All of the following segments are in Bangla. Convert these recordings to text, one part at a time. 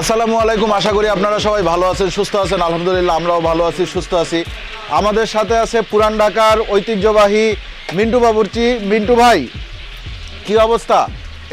আসসালামু আলাইকুম, আশা করি আপনারা সবাই ভালো আছেন, সুস্থ আছেন। আলহামদুলিল্লাহ আমরাও ভালো আছি, সুস্থ আছি। আমাদের সাথে আছে পুরান ঢাকার ঐতিহ্যবাহী মিন্টু বাবুর্চি। মিন্টু ভাই, কি অবস্থা?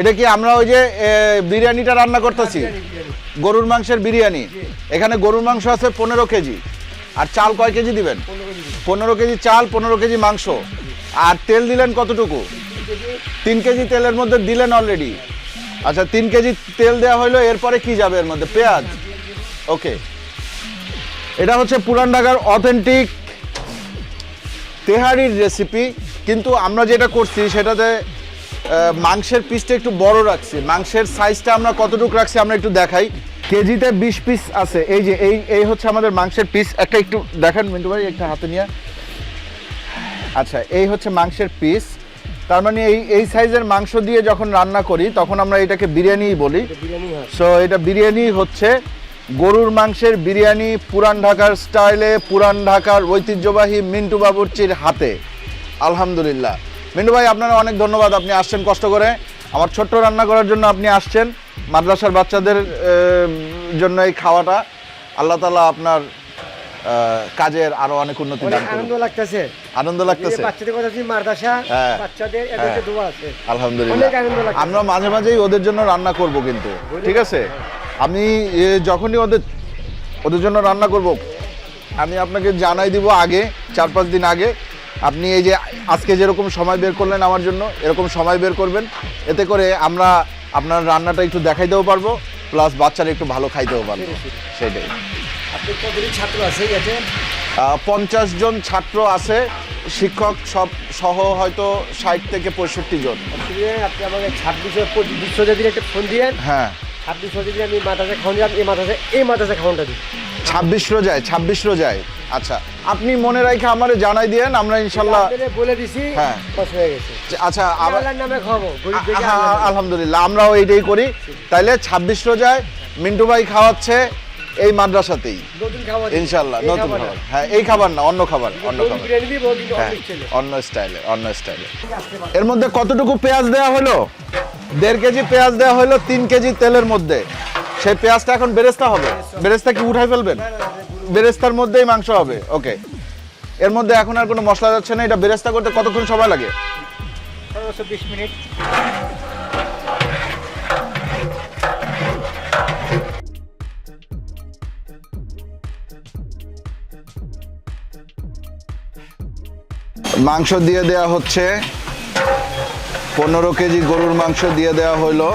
এটা কি আমরা ওই যে বিরিয়ানিটা রান্না করতেছি, গরুর মাংসের বিরিয়ানি? এখানে গরুর মাংস আছে 15 কেজি। আর চাল কয় কেজি দিবেন? 15 কেজি চাল, 15 কেজি মাংস। আর তেল দিলেন কতটুকু? 3 কেজি তেলের মধ্যে দিলেন অলরেডি। আচ্ছা, 3 কেজি তেল দেওয়া হলো। এরপরে কি যাবে এর মধ্যে? পেঁয়াজ। ওকে, এটা হচ্ছে পুরান ঢাকার অথেন্টিক তেহারির রেসিপি। কিন্তু আমরা যেটা করছি সেটাতে মাংসের পিসটা একটু বড় রাখছি। মাংসের সাইজটা আমরা কতটুকু রাখছি আমরা একটু দেখাই। কেজিতে 20 পিস আছে। এই যে এই হচ্ছে আমাদের মাংসের পিস। একটা একটু দেখেন মিন্টু ভাই, একটা হাতে নিয়ে। আচ্ছা, এই হচ্ছে মাংসের পিস। তার মানে এই সাইজের মাংস দিয়ে যখন রান্না করি তখন আমরা এটাকে বিরিয়ানিই বলি। সো এটা বিরিয়ানি হচ্ছে গরুর মাংসের বিরিয়ানি, পুরান ঢাকার স্টাইলে, পুরান ঢাকার ঐতিহ্যবাহী মিন্টু বাবুর্চির হাতে। আলহামদুলিল্লাহ। মিন্টু ভাই, আপনারা অনেক ধন্যবাদ, আপনি আসছেন কষ্ট করে আমার ছোট্ট রান্না করার জন্য। আপনি আসছেন মাদ্রাসার বাচ্চাদের জন্য এই খাওয়াটা। আল্লাহ তাআলা আপনার কাজের আরো অনেক উন্নতি দান করুন। আনন্দ লাগতেছে, আনন্দ লাগতেছে। বাচ্চাদের কথা শুনি, মাদ্রাসা বাচ্চাদের এদেরকে দোয়া আছে। আলহামদুলিল্লাহ। আমরা মাঝে মাঝেই ওদের জন্য রান্না করব, কিন্তু ঠিক আছে, আমি যখনই ওদের জন্য রান্না করব আমি আপনাকে জানাই দিব আগে, 4-5 দিন আগে। আপনি এই যে আজকে যেরকম সময় বের করলেন আমার জন্য, এরকম সময় বের করবেন। এতে করে আমরা আপনার রান্নাটা একটু দেখাইতেও পারবো, প্লাস বাচ্চারা একটু ভালো খাইতেও পারবো। সেটাই। 50 জন ছাত্র আছে, শিক্ষক সব সহ হয়তো 60 থেকে 65 জন। আপনি আমাকে 26 দিন একটা ফোন দিয়ে। হ্যাঁ, 26 দিন আমি মাদ্রাসা খাওয়ান দিলাম। এই মাদ্রাসা খাওয়ানটা দিই 26 রোজায়। আচ্ছা, আপনি মনে রাখে আমারে জানাই দিয়েন, আমরা ইনশাল্লাহ বলে দিছি। হ্যাঁ, বাস হয়ে গেছে। আচ্ছা, আল্লাহর নামে খাওয়াবো। আলহামদুলিল্লাহ, আমরাও এইটাই করি। তাইলে 26 রোজায় মিন্টু ভাই খাওয়াচ্ছে এই মাদ্রাসাতেই ইনশাল্লাহ। নতুন খাবার, হ্যাঁ, এই খাবার না, অন্য খাবার, অন্য স্টাইলে। এর মধ্যে কতটুকু পেঁয়াজ দেওয়া হলো? 1.5 কেজি পেঁয়াজ দেওয়া হলো 3 কেজি তেলের মধ্যে। সেই পেঁয়াজটা এখন বেরেস্তা হবে। বেরেস্তা কি উঠাই ফেলবেন? বেরেস্তার মধ্যেই মাংস হবে। ওকে, এর মধ্যে এখন আর কোনো মশলা যাচ্ছে না। এটা বেরেস্তা করতে কতক্ষণ সময় লাগে? 20 মিনিট। মাংস দিয়ে দেয়া হচ্ছে, 15 কেজি গরুর মাংস দিয়ে দেওয়া হইলো।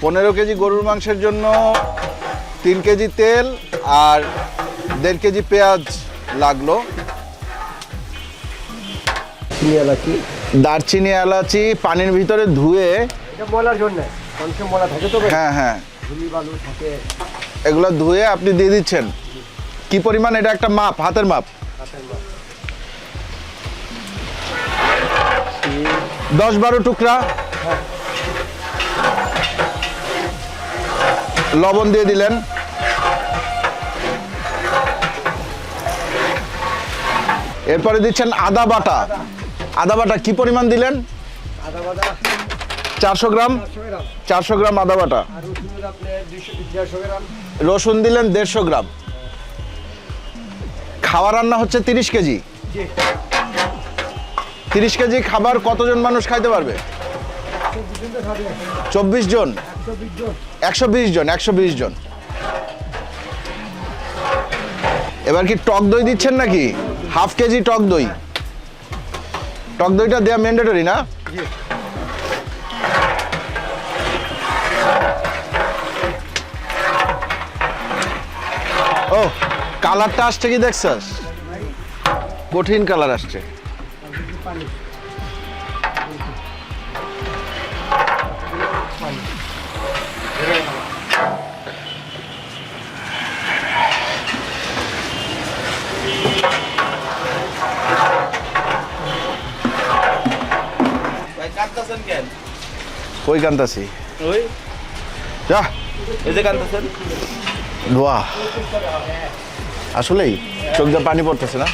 15 কেজি গরুর মাংসের জন্য 3 কেজি তেল আর 1.5 কেজি পেঁয়াজ লাগলো। দারচিনি, এলাচি পানির ভিতরে ধুয়ে, হ্যাঁ হ্যাঁ, এগুলো ধুয়ে আপনি দিয়ে দিচ্ছেন। কি পরিমাণ? এটা একটা মাপ, হাতের মাপ। 10-12 টুকরা লবণ দিয়ে দিলেন। এরপরে দিচ্ছেন আদা বাটা। আদা বাটা কি পরিমাণ দিলেন? 400 গ্রাম। 400 গ্রাম আদা বাটা। রসুন দিলেন 150 গ্রাম। খাওয়া রান্না হচ্ছে 30 কেজি। 30 কেজি খাবার কতজন মানুষ খাইতে পারবে? 24 জন। 120 জন। এবার কি টক দই দিচ্ছেন নাকি? 1/2 কেজি টক দই। টক দইটা দেওয়া ম্যান্ডেটরি না? ও, কালারটা আসছে কি দেখছস? কঠিন কালার আসছে। কই কান্তাছি? যা, এই যে কান্তাছেন। দোয়া আসলেই চোখ দিয়ে পানি পড়তেছে না?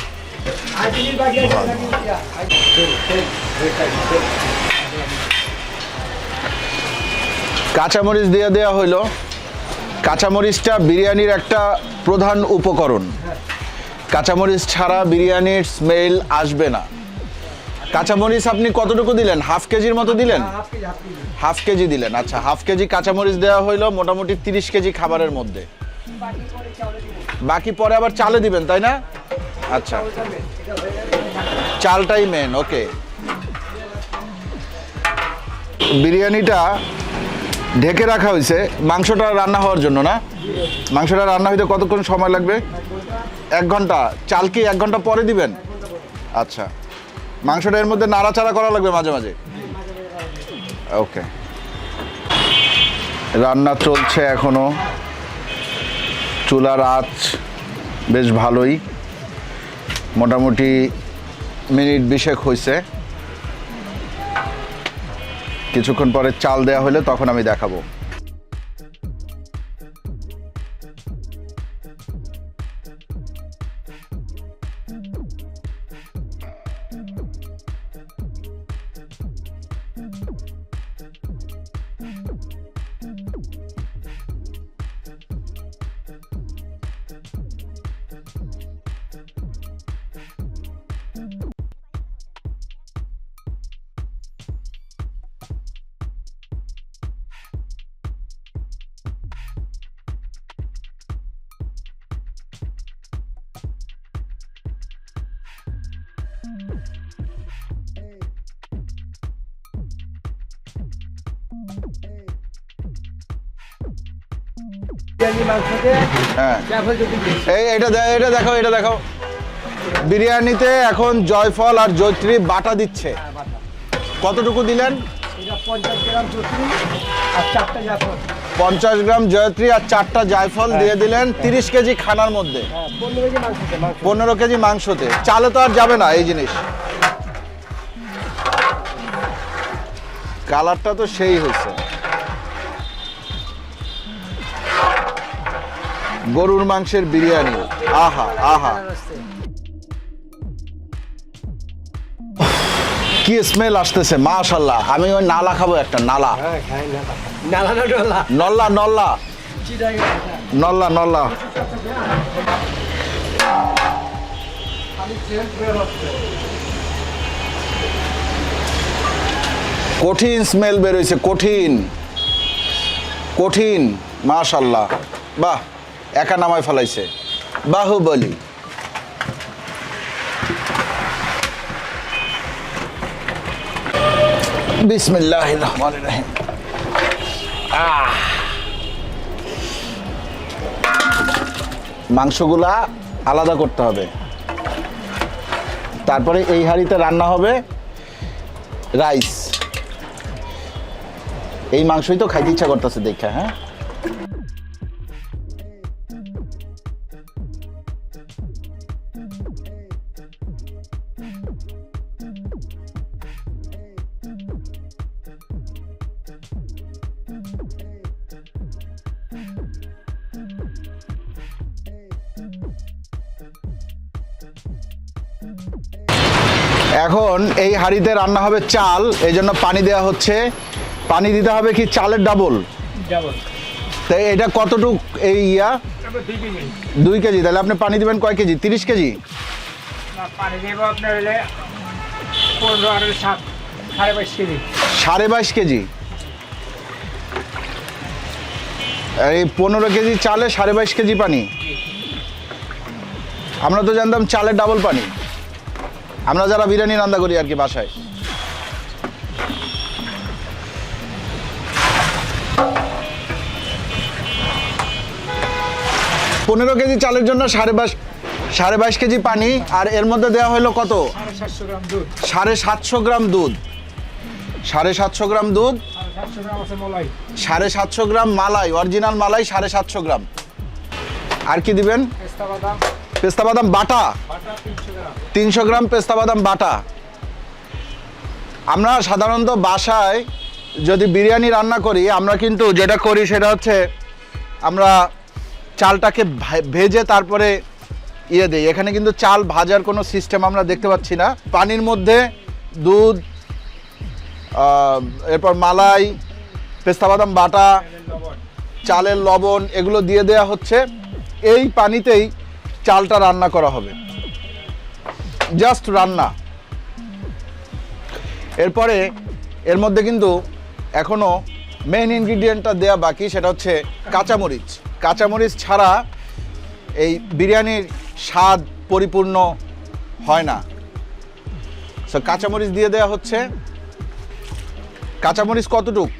কাঁচামরিচ দিয়ে দেওয়া হইলো। কাঁচামরিচটা বিরিয়ানির একটা প্রধান উপকরণ। কাঁচামরিচ ছাড়া বিরিয়ানির স্মেল আসবে না। কাঁচামরিচ আপনি কতটুকু দিলেন? হাফ কেজির মতো দিলেন? হাফ কেজি দিলেন। আচ্ছা, হাফ কেজি কাঁচামরিচ দেওয়া হইলো মোটামুটি 30 কেজি খাবারের মধ্যে। বাকি পরে আবার চালে দিবেন, তাই না? আচ্ছা, চালটাই মেন। ওকে, বিরিয়ানিটা ঢেকে রাখা হয়েছে মাংসটা রান্না হওয়ার জন্য, না? মাংসটা রান্না হইতে কতক্ষণ সময় লাগবে? 1 ঘন্টা। চাল কি 1 ঘন্টা পরে দিবেন? আচ্ছা, মাংসটা এর মধ্যে নাড়াচাড়া করা লাগবে মাঝে মাঝে। ওকে, রান্না চলছে এখনো। চুলার আঁচ বেশ ভালোই, মোটামুটি মিনিট 20 হয়েছে। কিছুক্ষণ পরে চাল দেওয়া হলে তখন আমি দেখাবো। হ্যাঁ, এটা দেখো, এটা দেখো। বিরিয়ানিতে এখন জয়ফল আর জয়ত্রী বাটা দিচ্ছে। কতটুকু দিলেন? 50 গ্রাম জয়ত্রী আর 4টা জায়ফল দিয়ে দিলেন 30 কেজি খানার মধ্যে। 15 কেজি মাংসতে। চালে তো আর যাবে না এই জিনিস। কালারটা তো সেই হয়েছে। গরুর মাংসের বিরিয়ানি, আহা আহা, কি স্মেল আসতেছে মাশাআল্লাহ। আমি ওই নালা খাবো, একটা নালা। নল্লা নল্লা নল্লা নল্লা। কঠিন স্মেল বেরোইছে, কঠিন কঠিন। মাশাআল্লাহ, বাহ, একা নামায় ফেলাইছে। বাহুবলী। বিসমিল্লাহির রহমানির রহিম। মাংসগুলা আলাদা করতে হবে, তারপরে এই হাঁড়িতে রান্না হবে রাইস। এই মাংসই তো খাইতে ইচ্ছা করতেছে দেখা। হ্যাঁ, এখন এই হাঁড়িতে রান্না হবে চাল, এই জন্য পানি দেওয়া হচ্ছে। পানি দিতে হবে কি চালের ডাবল। তাই এটা কতটুক? এই 2 কেজি। তাহলে আপনি পানি দিবেন কয় কেজি? 30 কেজি? পানি দেব আপনার হলে 15 আর 7 22.5 কেজি। 22.5 কেজি। এই 15 কেজি চালে 22.5 কেজি পানি। আমরা তো জানতাম চালের ডাবল পানি, আমরা যারা বিরিয়ানি রান্না করি আর কি বাসায়। পনেরো কেজি চালের জন্য 22.5 কেজি পানি। আর এর মধ্যে দেওয়া হলো কত? 750 গ্রাম দুধ। 750 গ্রাম দুধ। 750 গ্রাম দুধ। 750 গ্রাম আছে মলাই। 750 গ্রাম মালাই, অরিজিনাল মালাই 750 গ্রাম। আর কি দিবেন? পেস্তা বাদাম। পেস্তা বাদাম বাটা। 300 গ্রাম পেস্তা বাদাম বাটা। আমরা সাধারণত বাসায় যদি বিরিয়ানি রান্না করি, আমরা কিন্তু যেটা করি সেটা হচ্ছে আমরা চালটাকে ভেজে তারপরে দিই। এখানে কিন্তু চাল ভাজার কোনো সিস্টেম আমরা দেখতে পাচ্ছি না। পানির মধ্যে দুধ, এরপর মালাই, পেস্তা বাদাম বাটা, চালের লবণ এগুলো দিয়ে দেয়া হচ্ছে। এই পানিতেই চালটা রান্না করা হবে, জাস্ট রান্না। এরপরে এর মধ্যে কিন্তু এখনো মেইন ইনগ্রিডিয়েন্টটা দেয়া বাকি, সেটা হচ্ছে কাঁচামরিচ। কাঁচামরিচ ছাড়া এই বিরিয়ানির স্বাদ পরিপূর্ণ হয় না। সো কাঁচামরিচ দিয়ে দেয়া হচ্ছে। কাঁচামরিচ কতটুক?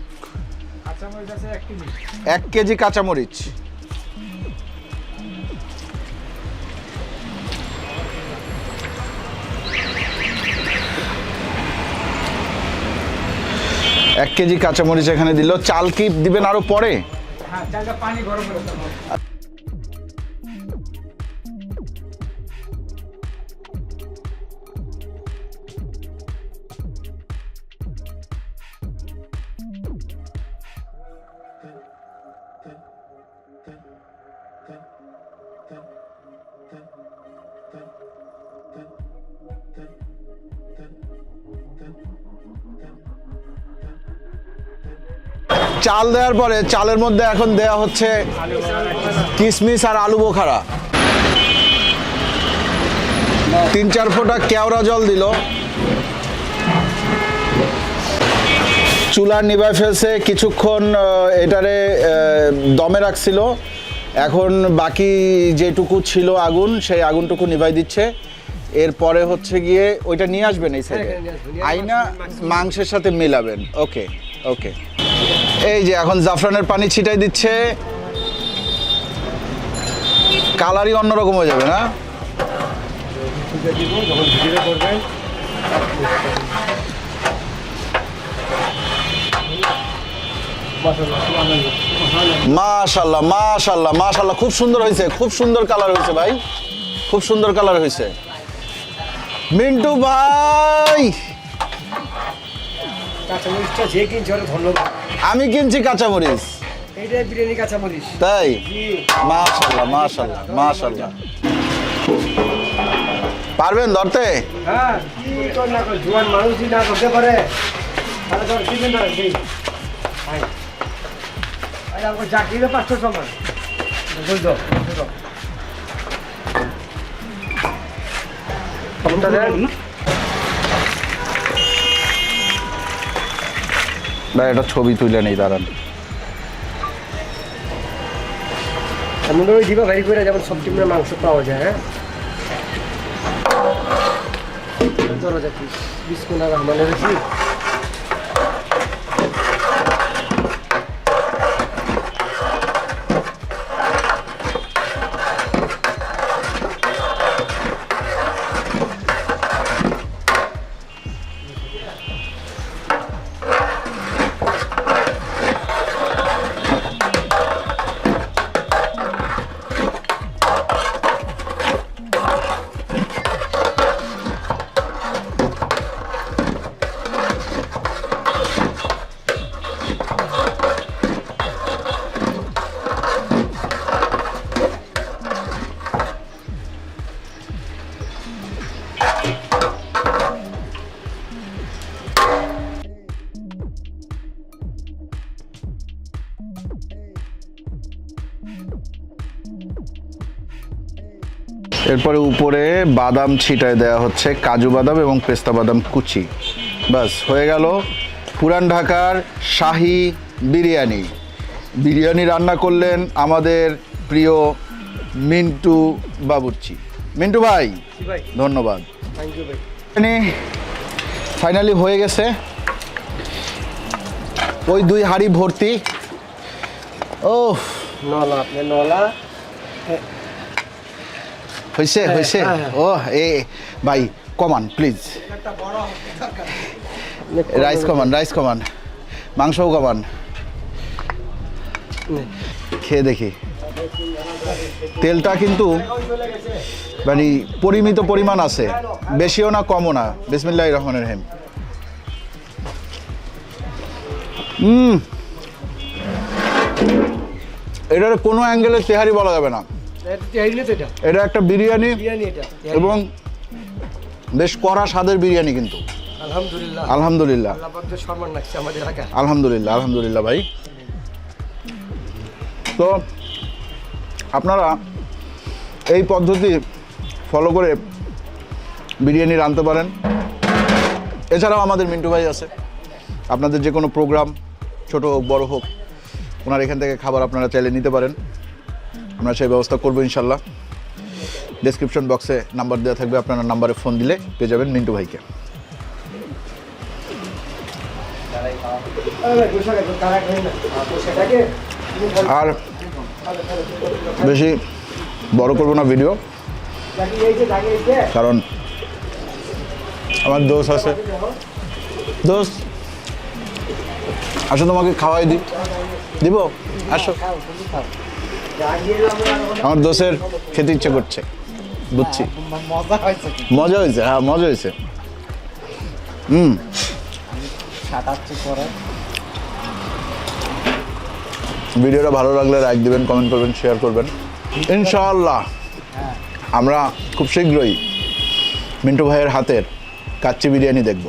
1 কেজি কাঁচামরিচ। এক কেজি কাঁচামরিচ এখানে দিল। চাল কি দিবেন আরো পরে? হ্যাঁ, চালটা পানি গরম করে দেবো। চাল দেওয়ার পরে চালের মধ্যে এখন দেয়া হচ্ছে কিশমিশ আর আলু বোখারা। 3-4 ফোঁটা কেওড়া জল দিল। চুলা নিভায় ফেলছে, কিছুক্ষণ এটারে দমে রাখছিল। এখন বাকি যেটুকু ছিল আগুন, সেই আগুনটুকু নিভাই দিচ্ছে। এরপরে হচ্ছে গিয়ে ওইটা নিয়ে আসবেন এই সাইডে, আইনা মাংসের সাথে মিলাবেন। ওকে ওকে। এই যে এখন জাফরানের পানি ছিটাই দিচ্ছে, কালারই অন্যরকম হয়ে যাবে না? মাশাআল্লাহ মাশাআল্লাহ মাশাআল্লাহ, খুব সুন্দর হয়েছে, খুব সুন্দর কালার হয়েছে ভাই, খুব সুন্দর কালার হয়েছে। মিন্টু ভাই, কাঁচামরিচটা যে কিনছে ওরা ধন্যবাদ। আমি কিনছি কাঁচামরিচ, এইটাই বিরিয়ানি কাঁচামরিচ। তাই? মাশাআল্লাহ মাশাআল্লাহ মাশাআল্লাহ। পারবেন ধরতে? হ্যাঁ, কি কর না কর, জোয়ান মানুষই না করতে পারে। তাহলে ধর চিকেন ধরে দিই। হাই, আরে আমাকে চাকরিতে 500 সমান বুঝলো। কমটা দেন ভাই, এটা ছবি তুলে নেই, দাঁড়ান। এমন ওই দিবা ভাই করে, যেমন সব টিমের মাংস পাওয়া যায়। হ্যাঁ, ধরো যাচ্ছি বিসমিল্লাহির রহমানির রহিম। এরপরে উপরে বাদাম ছিটায় দেওয়া হচ্ছে, কাজু বাদাম এবং পেস্তা বাদাম কুচি। বাস হয়ে গেল পুরান ঢাকার শাহী বিরিয়ানি। বিরিয়ানি রান্না করলেন আমাদের প্রিয় মিন্টু বাবুর্চি। মিন্টু ভাই, ভাই ধন্যবাদ। থ্যাংক ইউ ভাই। ফাইনালি হয়ে গেছে, ওই 2 হাঁড়ি ভর্তি। ও নলা, আপনি নলা হয়েছে হয়েছে। ও এ ভাই কমান প্লিজ, রাইস কমান, রাইস কমান, মাংসও কমান। খেয়ে দেখি। তেলটা কিন্তু মানে পরিমিত পরিমাণ আছে, বেশিও না কমও না। বিসমিল্লাহির রহমানির রহিম। এটার কোনো অ্যাঙ্গেলে তেহারি বলা যাবে না, এটা একটা বিরিয়ানি বিরিয়ানি এটা। এবং বেশ কড়া স্বাদের বিরিয়ানি কিন্তু। আলহামদুলিল্লাহ। আলহামদুলিল্লাহ, আল্লাহ পাক যে সম্মান রাখছে আমাদের এলাকায়। আলহামদুলিল্লাহ, আলহামদুলিল্লাহ ভাই। তো আপনারা এই পদ্ধতি ফলো করে বিরিয়ানি রাঁধতে পারেন। এছাড়াও আমাদের মিন্টু ভাই আছে, আপনাদের যে কোনো প্রোগ্রাম ছোট হোক বড় হোক, ওনার এখান থেকে খাবার আপনারা চাইলে নিতে পারেন। আমরা সেই ব্যবস্থা করবো ইনশাল্লাহ। ডেসক্রিপশন বক্সে নাম্বার দেওয়া থাকবে, আপনারা নাম্বারে ফোন দিলে পেয়ে যাবেন মিন্টু ভাইকে। আর বেশি বড় করবো না ভিডিও, কারণ আমার দোষ আছে। দোষ আসো, তোমাকে খাওয়াই দিব, আসো। আমার দোষের খেতে ইচ্ছে করছে, বুঝছি। মজা হয়েছে, হ্যাঁ মজা হয়েছে। ভিডিওটা ভালো লাগলে লাইক দিবেন, কমেন্ট করবেন, শেয়ার করবেন। ইনশাআল্লাহ আমরা খুব শীঘ্রই মিন্টু ভাইয়ের হাতের কাচ্চি বিরিয়ানি দেখব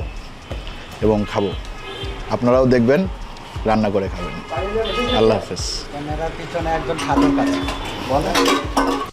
এবং খাবো। আপনারাও দেখবেন, রান্না করে খাবেন। আল্লাহ হাফেজ। ক্যামেরার পিছনে একজন খাদক আছে, বলে